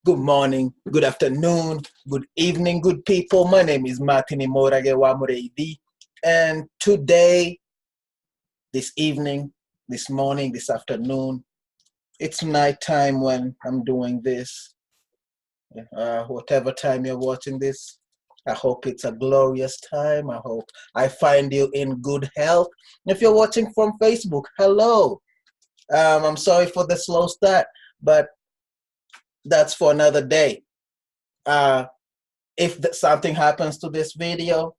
Good morning, good afternoon, good evening, good people. My name is Martin Imorage Wamureidi. And today, this evening, this morning, this afternoon, it's nighttime when I'm doing this. Whatever time you're watching this, I hope it's a glorious time. I hope I find you in good health. If you're watching from Facebook, hello. I'm sorry for the slow start, but that's for another day. If something happens to this video,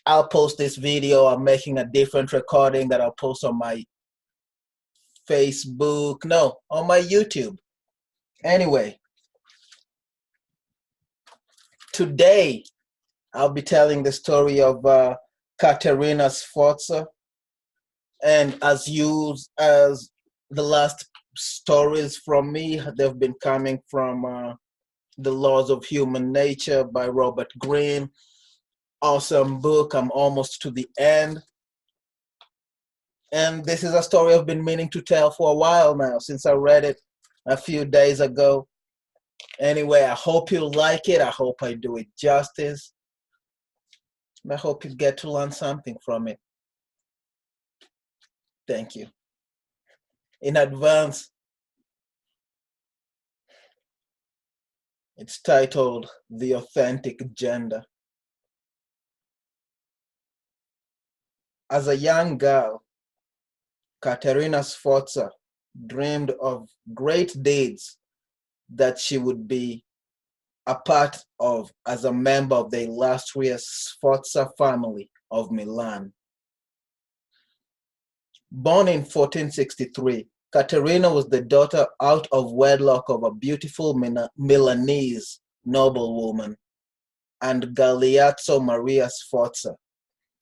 I'll post this video. I'm making a different recording that I'll post on my Facebook, no, on my YouTube. Anyway, today I'll be telling the story of Caterina Sforza. And as the last stories from me, they've been coming from The Laws of Human Nature by Robert Greene. Awesome book. I'm almost to the end. And this is a story I've been meaning to tell for a while now, since I read it a few days ago. Anyway, I hope you like it. I hope I do it justice. And I hope you get to learn something from it. Thank you. In advance, it's titled The Authentic Gender. As a young girl, Caterina Sforza dreamed of great deeds that she would be a part of as a member of the illustrious Sforza family of Milan. Born in 1463, Caterina was the daughter out of wedlock of a beautiful Milanese noblewoman and Galeazzo Maria Sforza,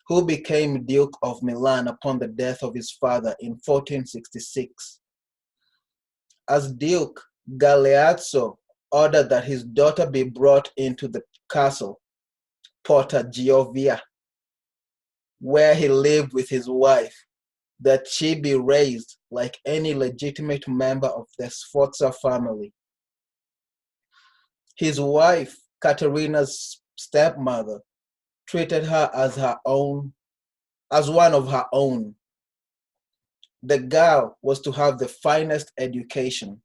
who became Duke of Milan upon the death of his father in 1466. As Duke, Galeazzo ordered that his daughter be brought into the castle, Porta Giovia, where he lived with his wife, that she be raised like any legitimate member of the Sforza family. His wife, Caterina's stepmother, treated her as one of her own. The girl was to have the finest education.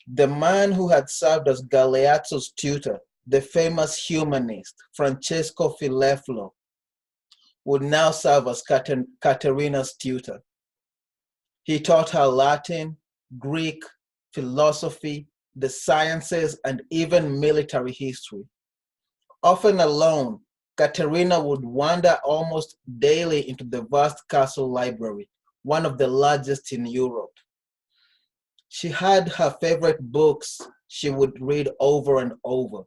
The man who had served as Galeazzo's tutor, the famous humanist Francesco Filelfo, would now serve as Caterina's tutor. He taught her Latin, Greek, philosophy, the sciences, and even military history. Often alone, Caterina would wander almost daily into the vast castle library, one of the largest in Europe. She had her favorite books she would read over and over.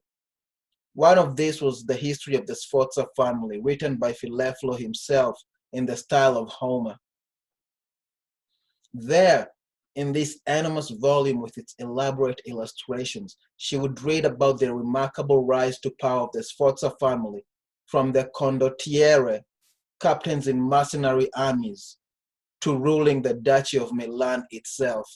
One of these was The History of the Sforza Family, written by Filelfo himself in the style of Homer. There, in this enormous volume with its elaborate illustrations, she would read about the remarkable rise to power of the Sforza family, from the condottiere, captains in mercenary armies, to ruling the Duchy of Milan itself.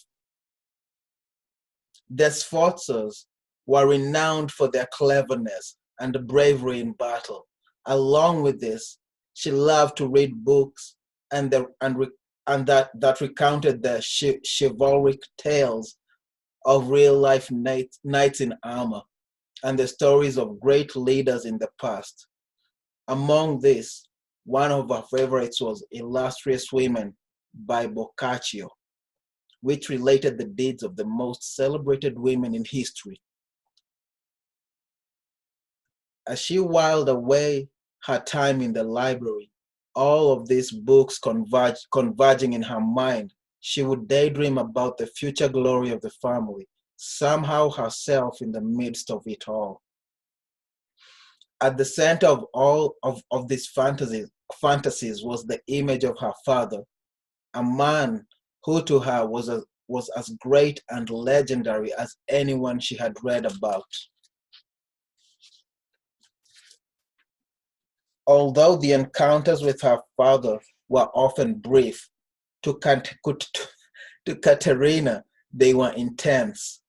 The Sforzas were renowned for their cleverness and bravery in battle. Along with this, she loved to read books that recounted the chivalric tales of real-life knights in armor and the stories of great leaders in the past. Among these, one of her favorites was Illustrious Women by Boccaccio, which related the deeds of the most celebrated women in history. As she whiled away her time in the library, all of these books converging in her mind, she would daydream about the future glory of the family, somehow herself in the midst of it all. At the center of all of these fantasies was the image of her father, a man who to her was as great and legendary as anyone she had read about. Although the encounters with her father were often brief, to Caterina, They were intense.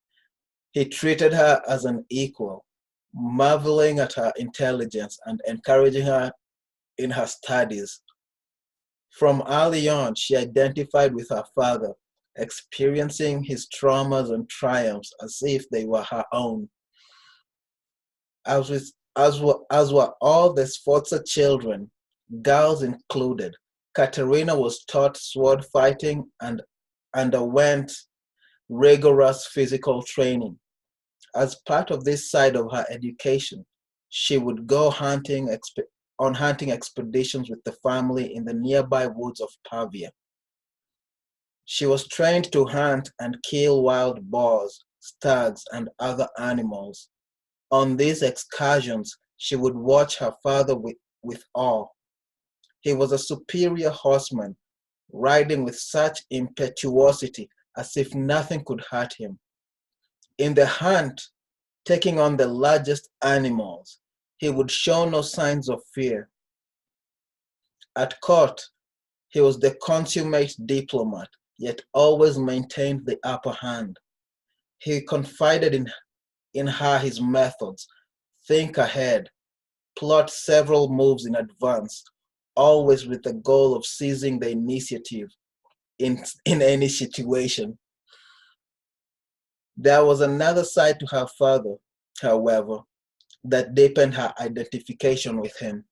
He treated her as an equal, marveling at her intelligence and encouraging her in her studies. From early on, she identified with her father, experiencing his traumas and triumphs as if they were her own. As were all the Sforza children, girls included, Caterina was taught sword fighting and underwent rigorous physical training. As part of this side of her education, she would go on hunting expeditions with the family in the nearby woods of Pavia. She was trained to hunt and kill wild boars, stags, and other animals. On these excursions, she would watch her father with awe. He was a superior horseman, riding with such impetuosity as if nothing could hurt him. In the hunt, taking on the largest animals, he would show no signs of fear. At court, he was the consummate diplomat, yet always maintained the upper hand. He confided in her his methods, think ahead, plot several moves in advance, always with the goal of seizing the initiative in any situation. There was another side to her father, however, that deepened her identification with him.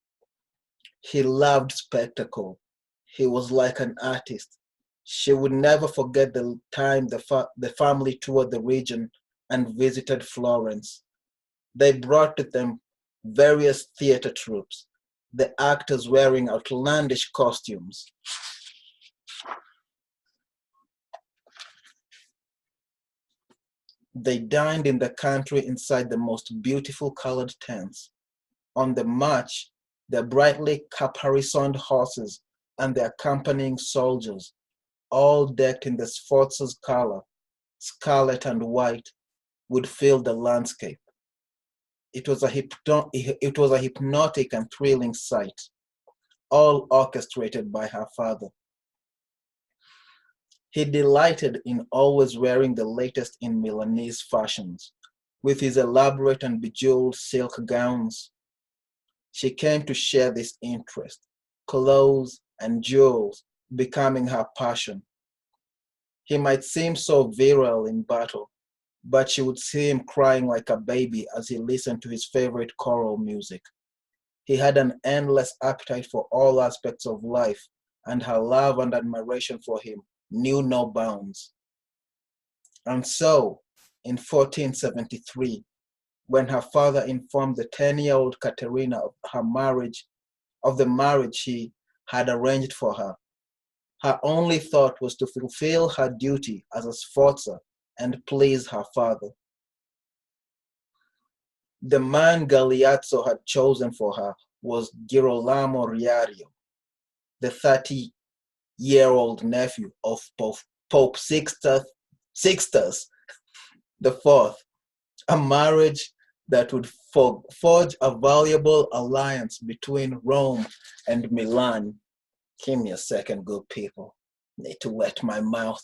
He loved spectacle. He was like an artist. She would never forget the time the family toured the region and visited Florence. They brought with them various theater troupes, the actors wearing outlandish costumes. They dined in the country inside the most beautiful colored tents. On the march, their brightly caparisoned horses and the accompanying soldiers, all decked in the Sforza's color, scarlet and white, would fill the landscape. It was a hypnotic and thrilling sight, all orchestrated by her father. He delighted in always wearing the latest in Milanese fashions, with his elaborate and bejeweled silk gowns. She came to share this interest, clothes and jewels becoming her passion. He might seem so virile in battle, but she would see him crying like a baby as he listened to his favorite choral music. He had an endless appetite for all aspects of life, and her love and admiration for him knew no bounds. And so, in 1473, when her father informed the 10-year-old Caterina of the marriage he had arranged for her, her only thought was to fulfill her duty as a Sforza and please her father. The man Galeazzo had chosen for her was Girolamo Riario, the 30-year-old nephew of Pope Sixtus IV, a marriage that would forge a valuable alliance between Rome and Milan. Give me a second, good people. Need to wet my mouth.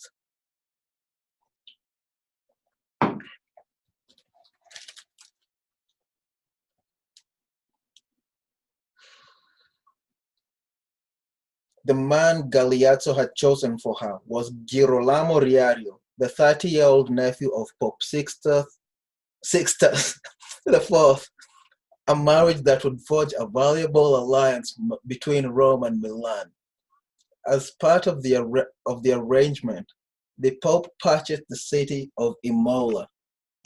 The man Galeazzo had chosen for her was Girolamo Riario, the 30-year-old nephew of Pope Sixtus IV, a marriage that would forge a valuable alliance between Rome and Milan. As part of the arrangement, the Pope purchased the city of Imola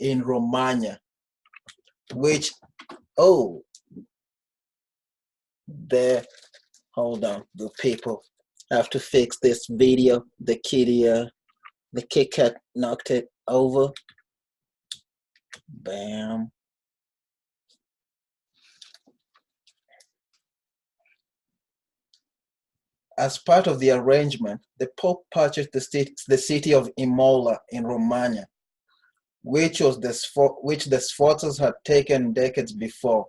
in Romagna, which, oh, there, hold on, the people have to fix this video. The Kit Kat knocked it over. Bam. As part of the arrangement, the Pope purchased the city of Imola in Romagna, which the Sforzas had taken decades before,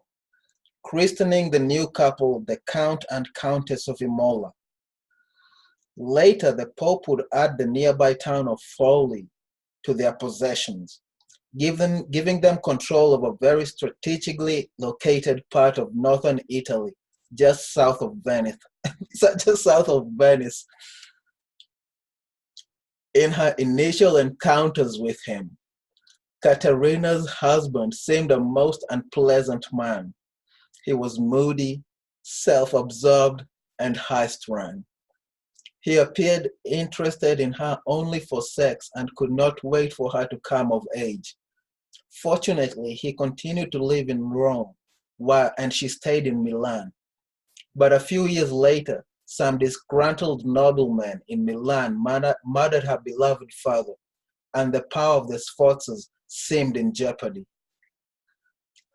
christening the new couple the Count and Countess of Imola. Later, the Pope would add the nearby town of Forlì to their possessions, giving them control of a very strategically located part of northern Italy, just south of Venice. Just south of Venice. In her initial encounters with him, Caterina's husband seemed a most unpleasant man. He was moody, self-absorbed, and high-strung. He appeared interested in her only for sex and could not wait for her to come of age. Fortunately, he continued to live in Rome, and she stayed in Milan. But a few years later, some disgruntled noblemen in Milan murdered her beloved father, and the power of the Sforzas seemed in jeopardy.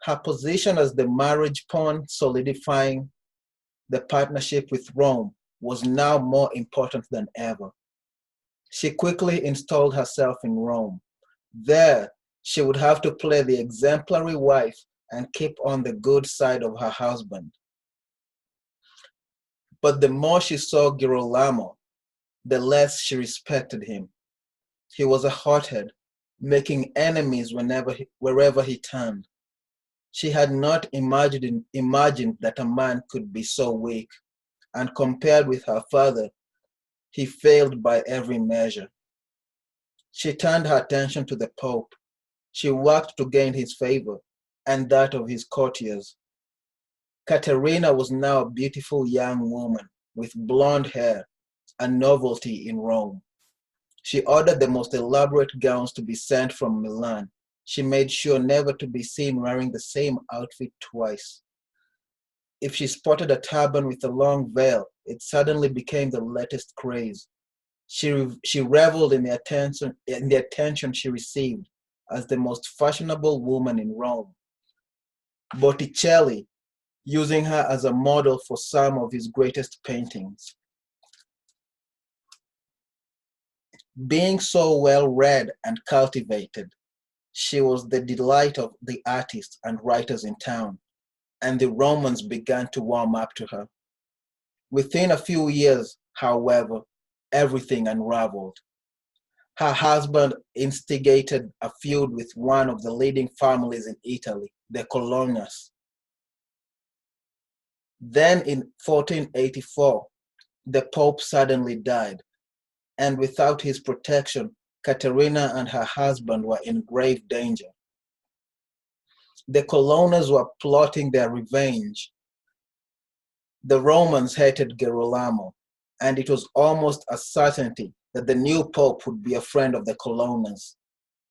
Her position as the marriage pawn solidifying the partnership with Rome was now more important than ever. She quickly installed herself in Rome. There, she would have to play the exemplary wife and keep on the good side of her husband. But the more she saw Girolamo, the less she respected him. He was a hothead, making enemies wherever he turned. She had not imagined that a man could be so weak, and compared with her father, he failed by every measure. She turned her attention to the Pope. She worked to gain his favor and that of his courtiers. Caterina was now a beautiful young woman with blonde hair, a novelty in Rome. She ordered the most elaborate gowns to be sent from Milan. She made sure never to be seen wearing the same outfit twice. If she spotted a turban with a long veil, it suddenly became the latest craze. She reveled in the attention she received as the most fashionable woman in Rome. Botticelli using her as a model for some of his greatest paintings. Being so well read and cultivated, she was the delight of the artists and writers in town, and the Romans began to warm up to her. Within a few years, however, everything unraveled. Her husband instigated a feud with one of the leading families in Italy, the Colonnas. Then in 1484, the Pope suddenly died, and without his protection, Caterina and her husband were in grave danger. The Colonnas were plotting their revenge. The Romans hated Girolamo, and it was almost a certainty that the new Pope would be a friend of the Colonnas,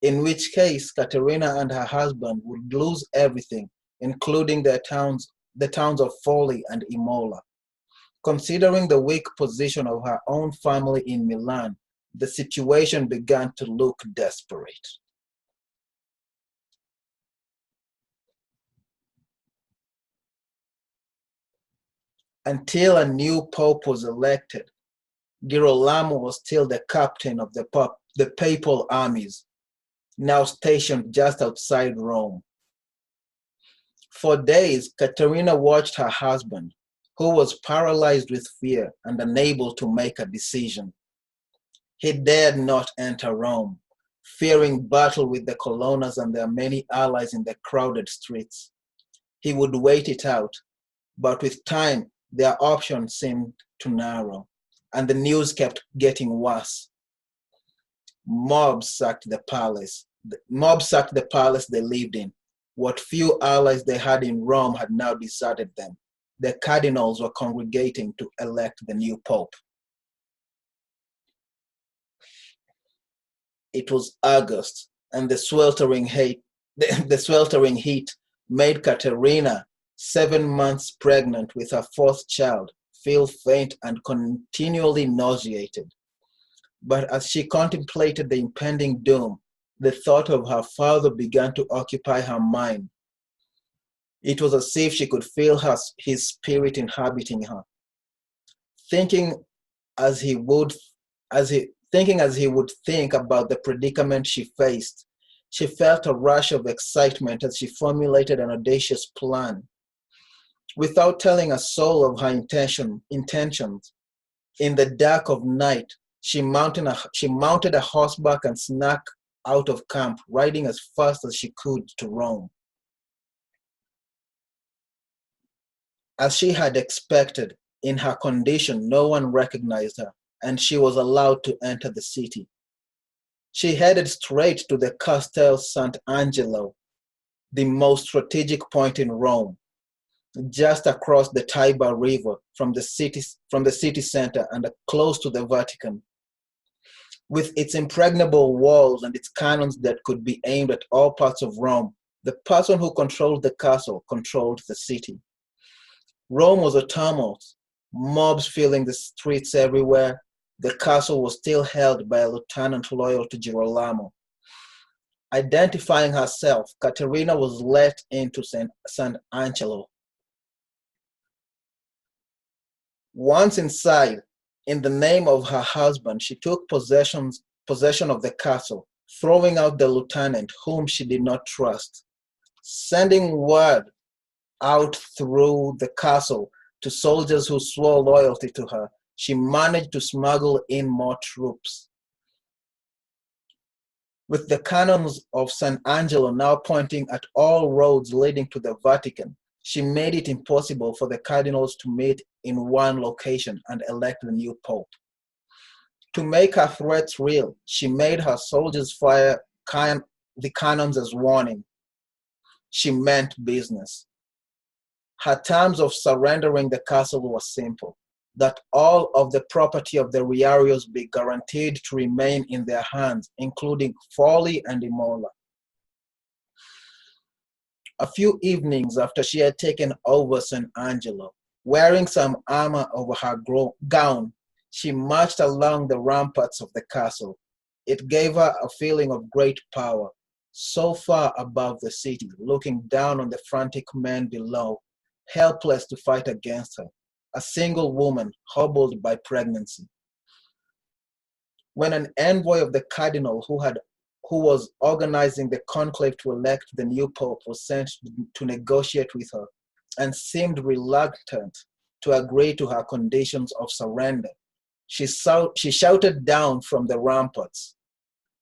in which case Caterina and her husband would lose everything, including the towns of Forli and Imola. Considering the weak position of her own family in Milan, the situation began to look desperate. Until a new pope was elected, Girolamo was still the captain of the papal armies, now stationed just outside Rome. For days, Caterina watched her husband, who was paralyzed with fear and unable to make a decision. He dared not enter Rome, fearing battle with the Colonnas and their many allies in the crowded streets. He would wait it out, but with time, their options seemed to narrow, and the news kept getting worse. Mobs sacked the palace they lived in. What few allies they had in Rome had now deserted them. The cardinals were congregating to elect the new pope. It was August, and the sweltering heat made Caterina, 7 months pregnant with her fourth child, feel faint and continually nauseated. But as she contemplated the impending doom, the thought of her father began to occupy her mind. It was as if she could feel his spirit inhabiting her. Thinking as he would think about the predicament she faced, she felt a rush of excitement as she formulated an audacious plan. Without telling a soul of her intentions, in the dark of night, she mounted a horseback and snuck out of camp, riding as fast as she could to Rome. As she had expected, in her condition, no one recognized her, and she was allowed to enter the city. She headed straight to the Castel Sant'Angelo, the most strategic point in Rome, just across the Tiber River from the city center and close to the Vatican. With its impregnable walls and its cannons that could be aimed at all parts of Rome, the person who controlled the castle controlled the city. Rome was a tumult, mobs filling the streets everywhere. The castle was still held by a lieutenant loyal to Girolamo. Identifying herself, Caterina was let into San Angelo. Once inside, in the name of her husband, she took possession of the castle, throwing out the lieutenant whom she did not trust. Sending word out through the castle to soldiers who swore loyalty to her, she managed to smuggle in more troops. With the cannons of San Angelo now pointing at all roads leading to the Vatican, she made it impossible for the cardinals to meet in one location and elect the new pope. To make her threats real, she made her soldiers fire the cannons as warning. She meant business. Her terms of surrendering the castle were simple: that all of the property of the Riarios be guaranteed to remain in their hands, including Folly and Imola. A few evenings after she had taken over San Angelo, wearing some armor over her gown, she marched along the ramparts of the castle. It gave her a feeling of great power, so far above the city, looking down on the frantic men below, helpless to fight against her, a single woman hobbled by pregnancy. When an envoy of the cardinal who was organizing the conclave to elect the new pope was sent to negotiate with her and seemed reluctant to agree to her conditions of surrender, she shouted down from the ramparts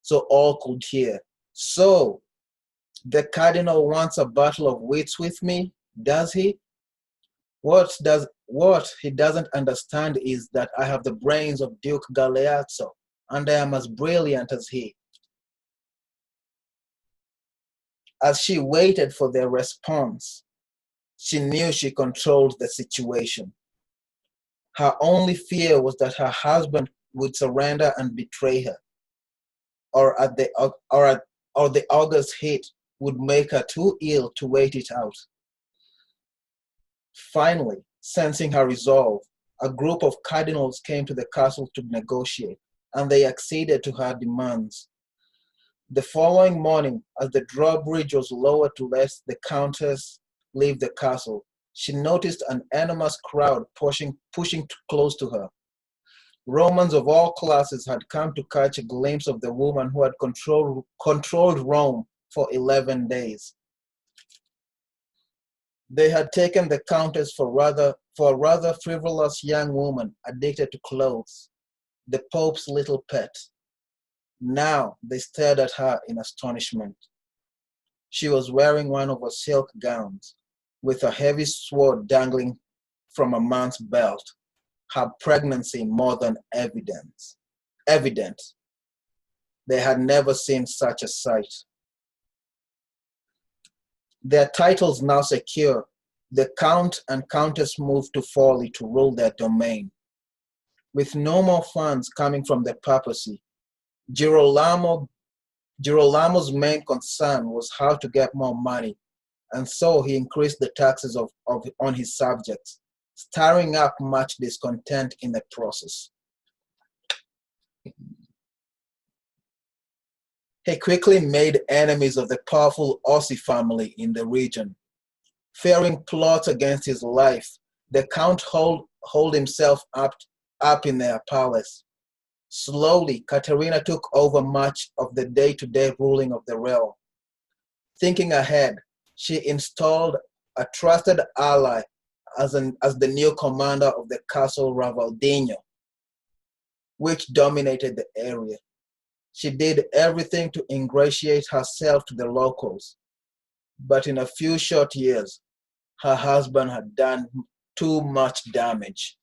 so all could hear, "So, the cardinal wants a battle of wits with me, does he? What he doesn't understand is that I have the brains of Duke Galeazzo, and I am as brilliant as he." As she waited for their response, she knew she controlled the situation. Her only fear was that her husband would surrender and betray her, or the August heat would make her too ill to wait it out. Finally, sensing her resolve, a group of cardinals came to the castle to negotiate, and they acceded to her demands. The following morning, as the drawbridge was lowered to let the countess leave the castle, she noticed an enormous crowd pushing close to her. Romans of all classes had come to catch a glimpse of the woman who had controlled Rome for 11 days. They had taken the countess for a rather frivolous young woman addicted to clothes, the Pope's little pet. Now they stared at her in astonishment. She was wearing one of her silk gowns, with a heavy sword dangling from a man's belt, her pregnancy more than evident. They had never seen such a sight. Their titles now secure, the Count and Countess moved to Forli to rule their domain. With no more funds coming from the papacy, Girolamo's main concern was how to get more money, and so he increased the taxes on his subjects, stirring up much discontent in the process. He quickly made enemies of the powerful Ossi family in the region. Fearing plots against his life, the Count holed himself up in their palace. Slowly, Caterina took over much of the day-to-day ruling of the realm. Thinking ahead, she installed a trusted ally as the new commander of the Castle Ravaldino, which dominated the area. She did everything to ingratiate herself to the locals, but in a few short years, her husband had done too much damage.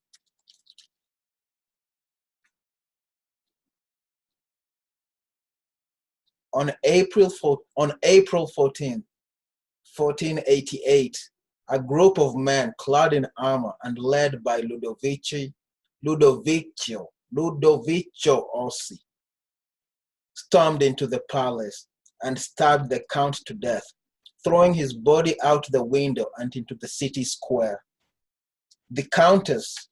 On April 14, 1488, a group of men clad in armor and led by Ludovico Orsi stormed into the palace and stabbed the count to death, throwing his body out the window and into the city square. The countess,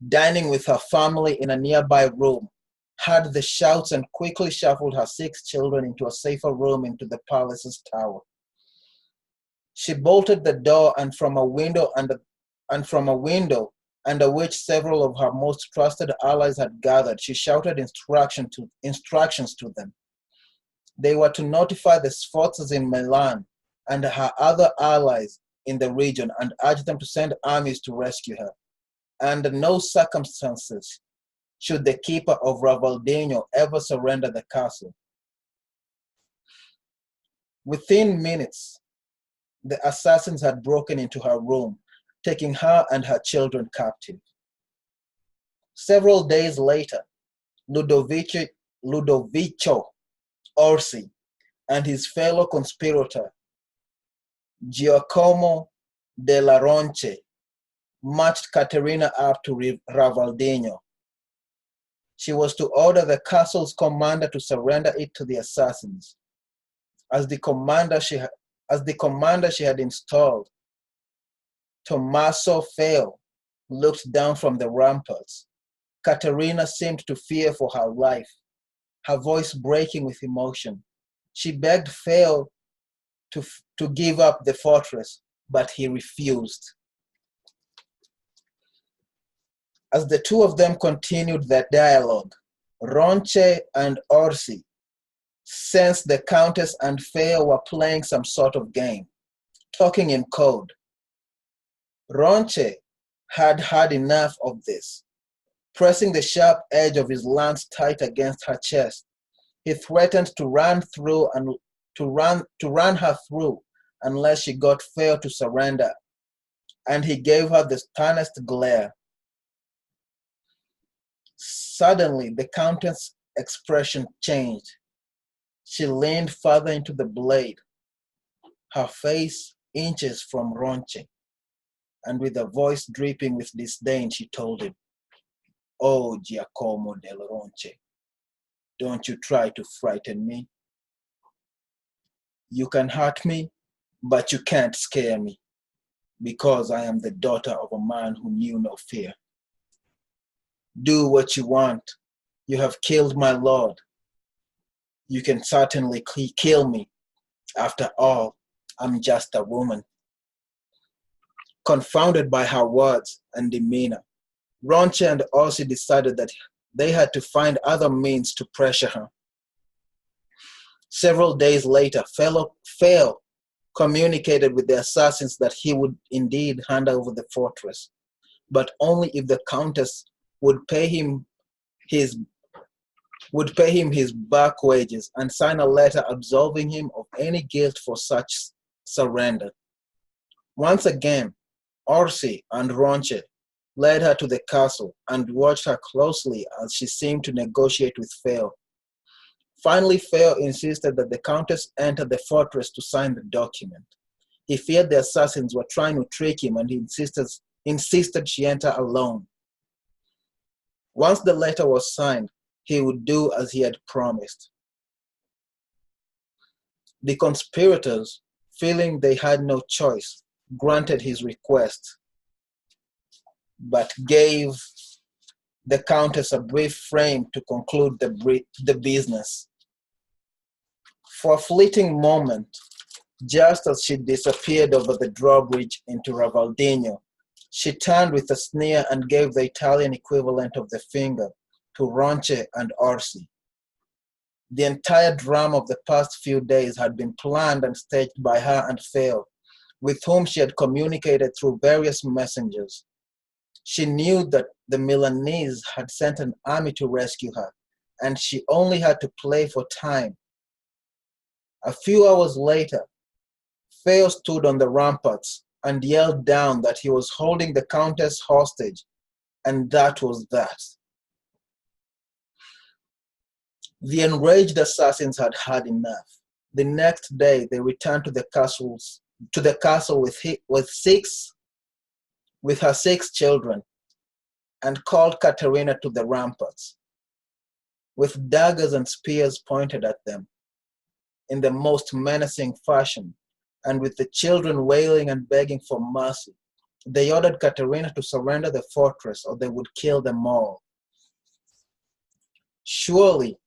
dining with her family in a nearby room, heard the shouts and quickly shuffled her 6 children into a safer room into the palace's tower. She bolted the door and from a window under which several of her most trusted allies had gathered, she shouted instructions to them. They were to notify the Sforzas in Milan and her other allies in the region and urge them to send armies to rescue her. Under no circumstances should the keeper of Ravaldino ever surrender the castle. Within minutes, the assassins had broken into her room, taking her and her children captive. Several days later, Ludovico Orsi and his fellow conspirator, Giacomo della Ronce, marched Caterina up to Ravaldino. She was to order the castle's commander to surrender it to the assassins. As the commander she had installed, Tommaso Feo, looked down from the ramparts. Caterina seemed to fear for her life, her voice breaking with emotion. She begged Feo to give up the fortress, but he refused. As the two of them continued their dialogue, Ronce and Orsi sensed the Countess and Feo were playing some sort of game, talking in code. Ronce had had enough of this. Pressing the sharp edge of his lance tight against her chest, he threatened to run her through unless she got Feo to surrender, and he gave her the sternest glare. Suddenly, the Countess' expression changed. She leaned further into the blade, her face inches from Ronce, and with a voice dripping with disdain, she told him, "Oh, Giacomo del Ronce, don't you try to frighten me. You can hurt me, but you can't scare me, because I am the daughter of a man who knew no fear. Do what you want. You have killed my lord. You can certainly kill me. After all, I'm just a woman." Confounded by her words and demeanor, Ronce and Orsi decided that they had to find other means to pressure her. Several days later, Feo communicated with the assassins that he would indeed hand over the fortress, but only if the Countess would pay him his back wages and sign a letter absolving him of any guilt for such surrender. Once again, Orsi and Ronce led her to the castle and watched her closely as she seemed to negotiate with Feo. Finally, Feo insisted that the Countess enter the fortress to sign the document. He feared the assassins were trying to trick him, and he insisted she enter alone. Once the letter was signed, he would do as he had promised. The conspirators, feeling they had no choice, granted his request, but gave the Countess a brief frame to conclude the business. For a fleeting moment, just as she disappeared over the drawbridge into Ravaldino, she turned with a sneer and gave the Italian equivalent of the finger to Ronce and Orsi. The entire drama of the past few days had been planned and staged by her and Feo, with whom she had communicated through various messengers. She knew that the Milanese had sent an army to rescue her, and she only had to play for time. A few hours later, Feo stood on the ramparts and yelled down that he was holding the Countess hostage, and that was that. The enraged assassins had had enough. The next day, they returned to the castle with her 6 children, and called Caterina to the ramparts, with daggers and spears pointed at them in the most menacing fashion, and with the children wailing and begging for mercy. They ordered Caterina to surrender the fortress or they would kill them all. Surely,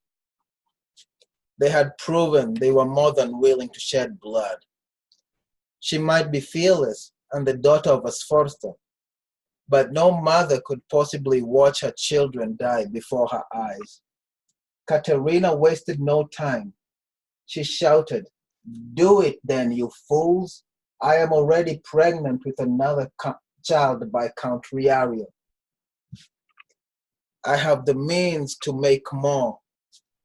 they had proven they were more than willing to shed blood. She might be fearless and the daughter of a Sforza, but no mother could possibly watch her children die before her eyes. Caterina wasted no time. She shouted, "Do it then, you fools! I am already pregnant with another child by Count Riario. I have the means to make more,"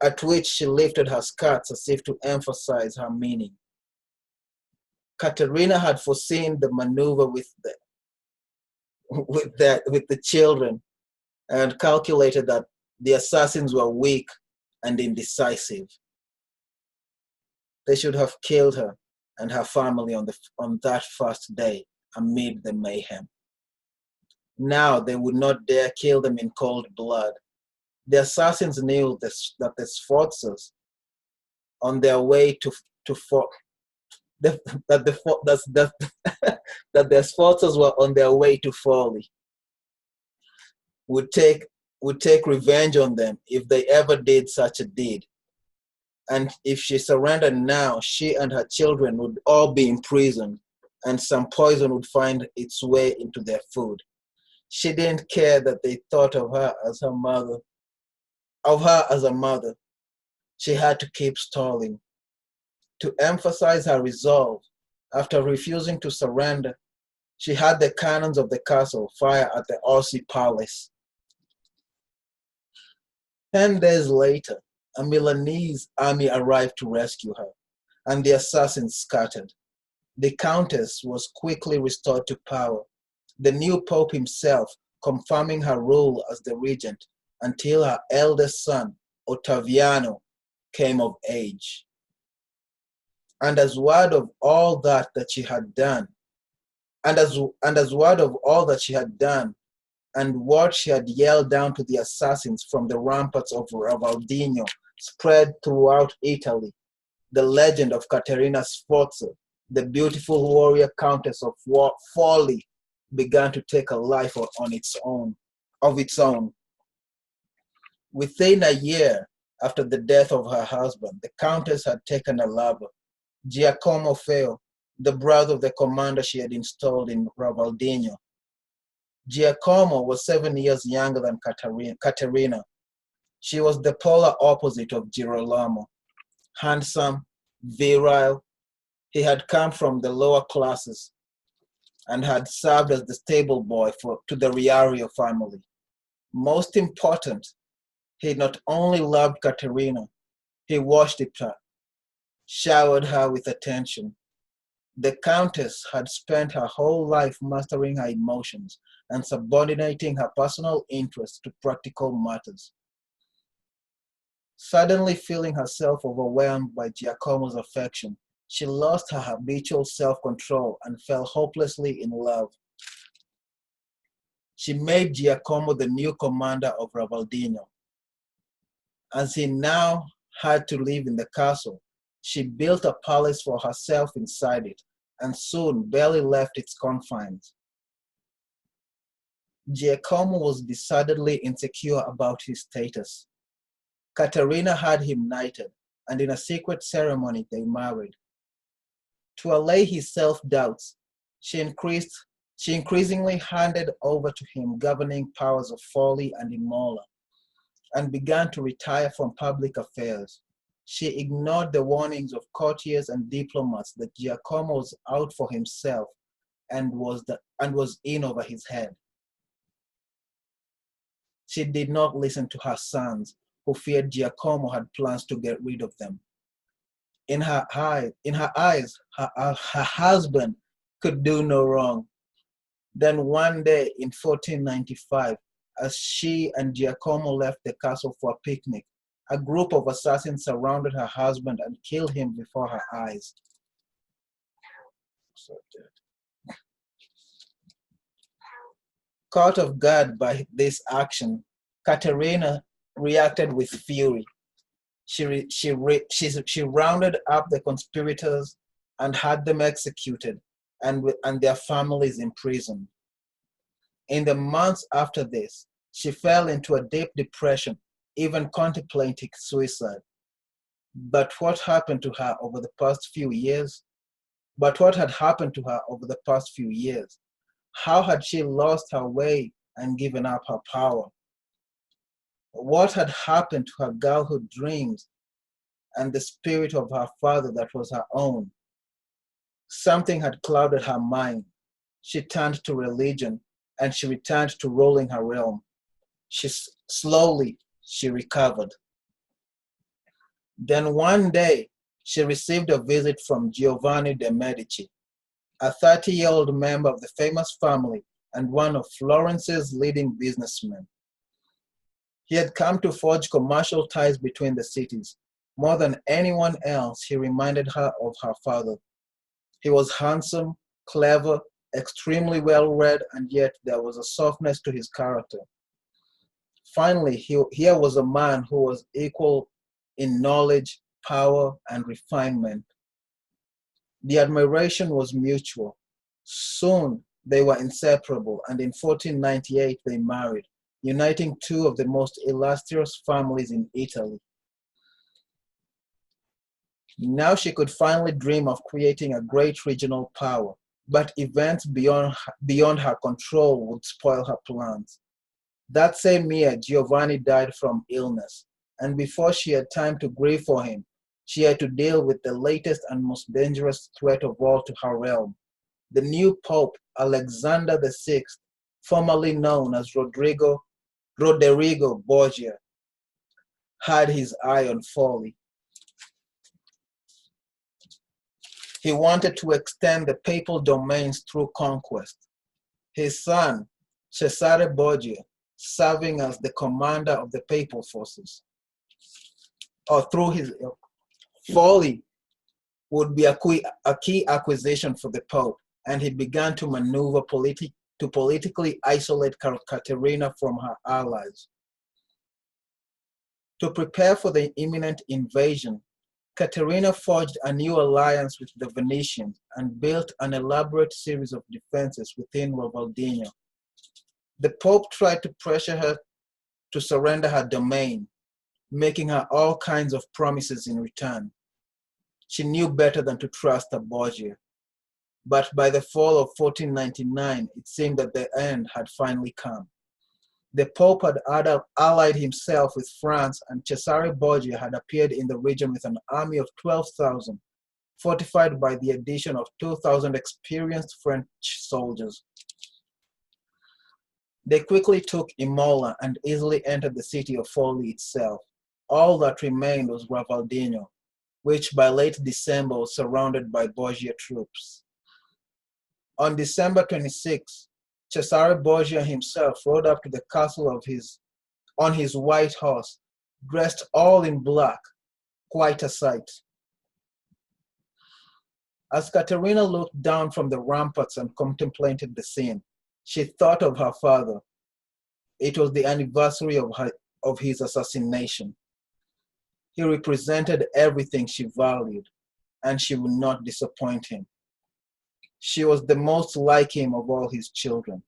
at which she lifted her skirts as if to emphasize her meaning. Caterina had foreseen the maneuver with the children and calculated that the assassins were weak and indecisive. They should have killed her and her family on that first day amid the mayhem. Now they would not dare kill them in cold blood. The assassins knew that the Sforzas on their way that the Sforzas were on their way to folly would take revenge on them if they ever did such a deed. And if she surrendered now, she and her children would all be imprisoned, and some poison would find its way into their food. She didn't care that they thought of her as a mother. She had to keep stalling. To emphasize her resolve, after refusing to surrender, she had the cannons of the castle fire at the Orsi palace. 10 days later, a Milanese army arrived to rescue her, and the assassins scattered. The Countess was quickly restored to power, the new Pope himself confirming her rule as the regent until her eldest son, Ottaviano, came of age. And as word of all that she had done, and as word of all that she had done, and what she had yelled down to the assassins from the ramparts of Ravaldino spread throughout Italy, the legend of Caterina Sforza, the beautiful warrior countess of Forli, began to take a life of its own. Within a year after the death of her husband, the countess had taken a lover, Giacomo Feo, the brother of the commander she had installed in Ravaldino. Giacomo was 7 years younger than Caterina. She was the polar opposite of Girolamo. Handsome, virile, he had come from the lower classes and had served as the stable boy to the Riario family. Most important, he not only loved Caterina, he worshipped her, showered her with attention. The Countess had spent her whole life mastering her emotions and subordinating her personal interests to practical matters. Suddenly feeling herself overwhelmed by Giacomo's affection, she lost her habitual self-control and fell hopelessly in love. She made Giacomo the new commander of Ravaldino. As he now had to live in the castle, she built a palace for herself inside it, and soon barely left its confines. Giacomo was decidedly insecure about his status. Caterina had him knighted, and in a secret ceremony they married. To allay his self-doubts, she increasingly handed over to him governing powers of Forli and Imola, and began to retire from public affairs. She ignored the warnings of courtiers and diplomats that Giacomo was out for himself and was in over his head. She did not listen to her sons who feared Giacomo had plans to get rid of them. In her eyes, her husband could do no wrong. Then one day in 1495, as she and Giacomo left the castle for a picnic, a group of assassins surrounded her husband and killed him before her eyes. Caught off guard by this action, Caterina reacted with fury. She rounded up the conspirators and had them executed and their families imprisoned. In the months after this, she fell into a deep depression, even contemplating suicide. But what happened to her over the past few years? But what had happened to her over the past few years? How had she lost her way and given up her power? What had happened to her girlhood dreams and the spirit of her father that was her own? Something had clouded her mind. She turned to religion and she returned to ruling her realm. Slowly, she recovered. Then one day, she received a visit from Giovanni de' Medici, a 30-year-old member of the famous family and one of Florence's leading businessmen. He had come to forge commercial ties between the cities. More than anyone else, he reminded her of her father. He was handsome, clever, extremely well-read, and yet there was a softness to his character. Finally, here was a man who was equal in knowledge, power, and refinement. The admiration was mutual. Soon they were inseparable, and in 1498 they married, uniting two of the most illustrious families in Italy. Now she could finally dream of creating a great regional power, but events beyond her control would spoil her plans. That same year, Giovanni died from illness, and before she had time to grieve for him, she had to deal with the latest and most dangerous threat of all to her realm. The new Pope, Alexander VI, formerly known as Rodrigo Borgia, had his eye on folly. He wanted to extend the papal domains through conquest. His son, Cesare Borgia, serving as the commander of the papal forces, or through his folly, would be a key acquisition for the Pope, and he began to maneuver to politically isolate Caterina from her allies. To prepare for the imminent invasion, Caterina forged a new alliance with the Venetians and built an elaborate series of defenses within Rovaldino. The Pope tried to pressure her to surrender her domain, making her all kinds of promises in return. She knew better than to trust a Borgia. But by the fall of 1499, it seemed that the end had finally come. The Pope had allied himself with France, and Cesare Borgia had appeared in the region with an army of 12,000, fortified by the addition of 2,000 experienced French soldiers. They quickly took Imola and easily entered the city of Forli itself. All that remained was Ravaldino, which by late December was surrounded by Borgia troops. On December 26, Cesare Borgia himself rode up to the castle on his white horse, dressed all in black, quite a sight. As Caterina looked down from the ramparts and contemplated the scene, she thought of her father. It was the anniversary of his assassination. He represented everything she valued, and she would not disappoint him. She was the most like him of all his children.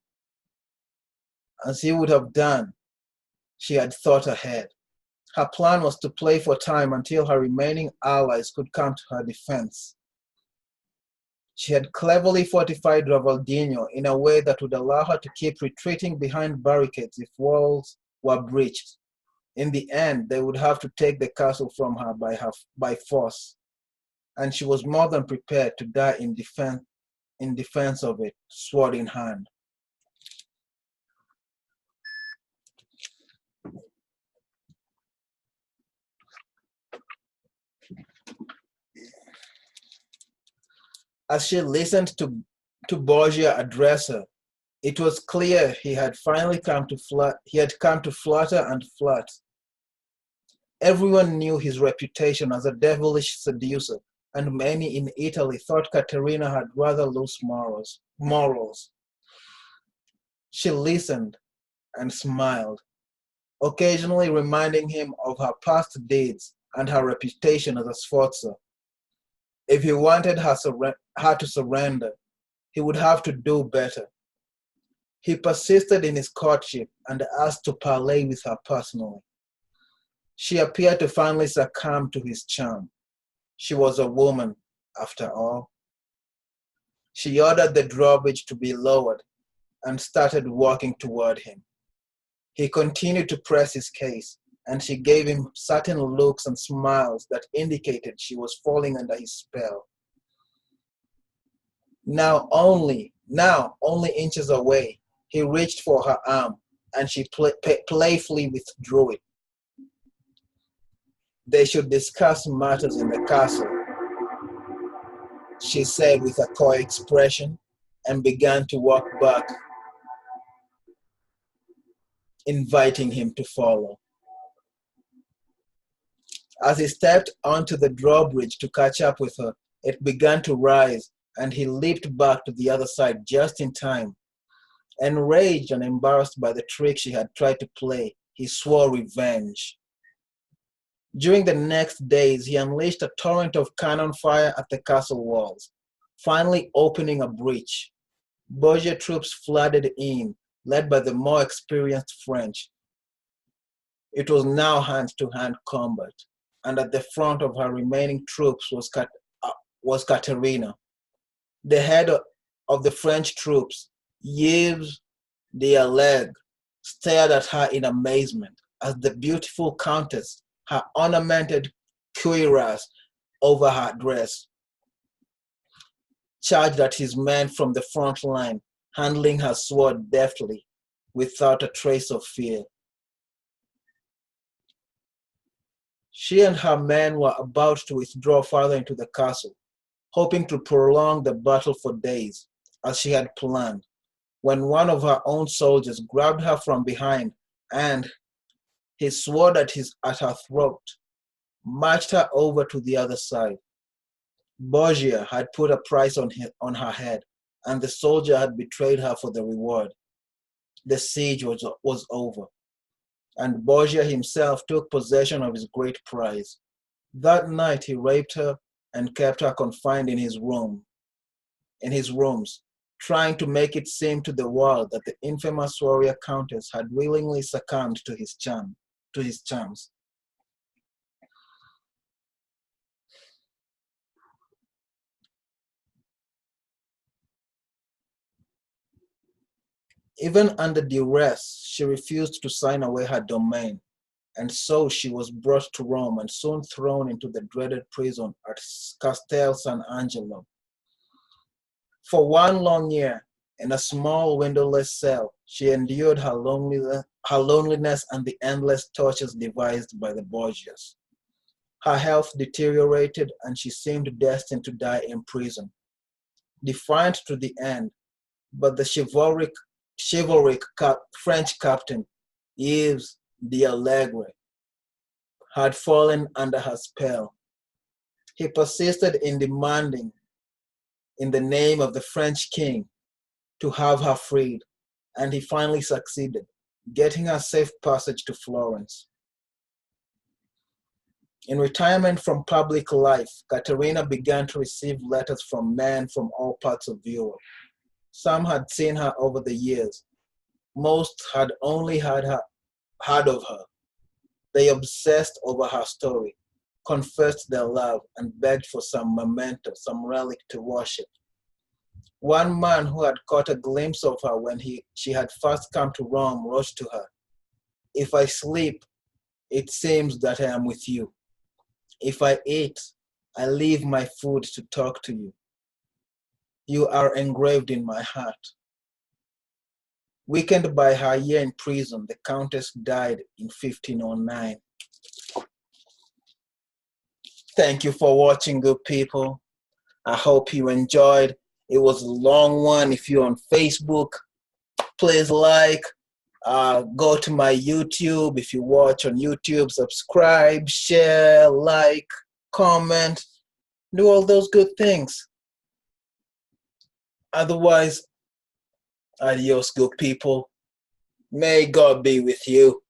As he would have done, she had thought ahead. Her plan was to play for time until her remaining allies could come to her defense. She had cleverly fortified Ravaldino in a way that would allow her to keep retreating behind barricades if walls were breached. In the end, they would have to take the castle from her by force, and she was more than prepared to die in defense of it, sword in hand. As she listened to Borgia address her, it was clear he had finally come to flutter and flirt. Everyone knew his reputation as a devilish seducer, and many in Italy thought Caterina had rather loose morals. She listened and smiled, occasionally reminding him of her past deeds and her reputation as a Sforza. If he wanted her to surrender, he would have to do better. He persisted in his courtship and asked to parley with her personally. She appeared to finally succumb to his charm. She was a woman, after all. She ordered the drawbridge to be lowered and started walking toward him. He continued to press his case, and she gave him certain looks and smiles that indicated she was falling under his spell. Now only inches away, he reached for her arm, and she playfully withdrew it. They should discuss matters in the castle, she said with a coy expression, and began to walk back, inviting him to follow. As he stepped onto the drawbridge to catch up with her, it began to rise, and he leaped back to the other side just in time. Enraged and embarrassed by the trick she had tried to play, he swore revenge. During the next days, he unleashed a torrent of cannon fire at the castle walls, finally opening a breach. Borgia troops flooded in, led by the more experienced French. It was now hand-to-hand combat, and at the front of her remaining troops was Caterina. The head of the French troops, Yves d'Alleg, stared at her in amazement as the beautiful countess, her ornamented cuirass over her dress, charged at his men from the front line, handling her sword deftly, without a trace of fear. She and her men were about to withdraw farther into the castle, hoping to prolong the battle for days, as she had planned, when one of her own soldiers grabbed her from behind and, his sword at her throat, marched her over to the other side. Borgia had put a price on her head, and the soldier had betrayed her for the reward. The siege was over, and Borgia himself took possession of his great prize. That night he raped her and kept her confined in his rooms, trying to make it seem to the world that the infamous warrior countess had willingly succumbed to his charms. Even under duress, she refused to sign away her domain, and so she was brought to Rome and soon thrown into the dreaded prison at Castel San Angelo. For 1 long year, in a small windowless cell, she endured her loneliness and the endless tortures devised by the Borgias. Her health deteriorated, and she seemed destined to die in prison. Defiant to the end, but the chivalric French captain, Yves d'Alleg, had fallen under her spell. He persisted in demanding, in the name of the French king, to have her freed, and he finally succeeded, getting her safe passage to Florence. In retirement from public life, Caterina began to receive letters from men from all parts of Europe. Some had seen her over the years. Most had only heard of her. They obsessed over her story, confessed their love, and begged for some memento, some relic to worship. One man who had caught a glimpse of her when she had first come to Rome wrote to her, "If I sleep, it seems that I am with you. If I eat, I leave my food to talk to you. You are engraved in my heart." Weakened by her year in prison, the Countess died in 1509. Thank you for watching, good people. I hope you enjoyed. It was a long one. If you're on Facebook, please like. Go to my YouTube. If you watch on YouTube, subscribe, share, like, comment, do all those good things. Otherwise, adios, good people. May God be with you.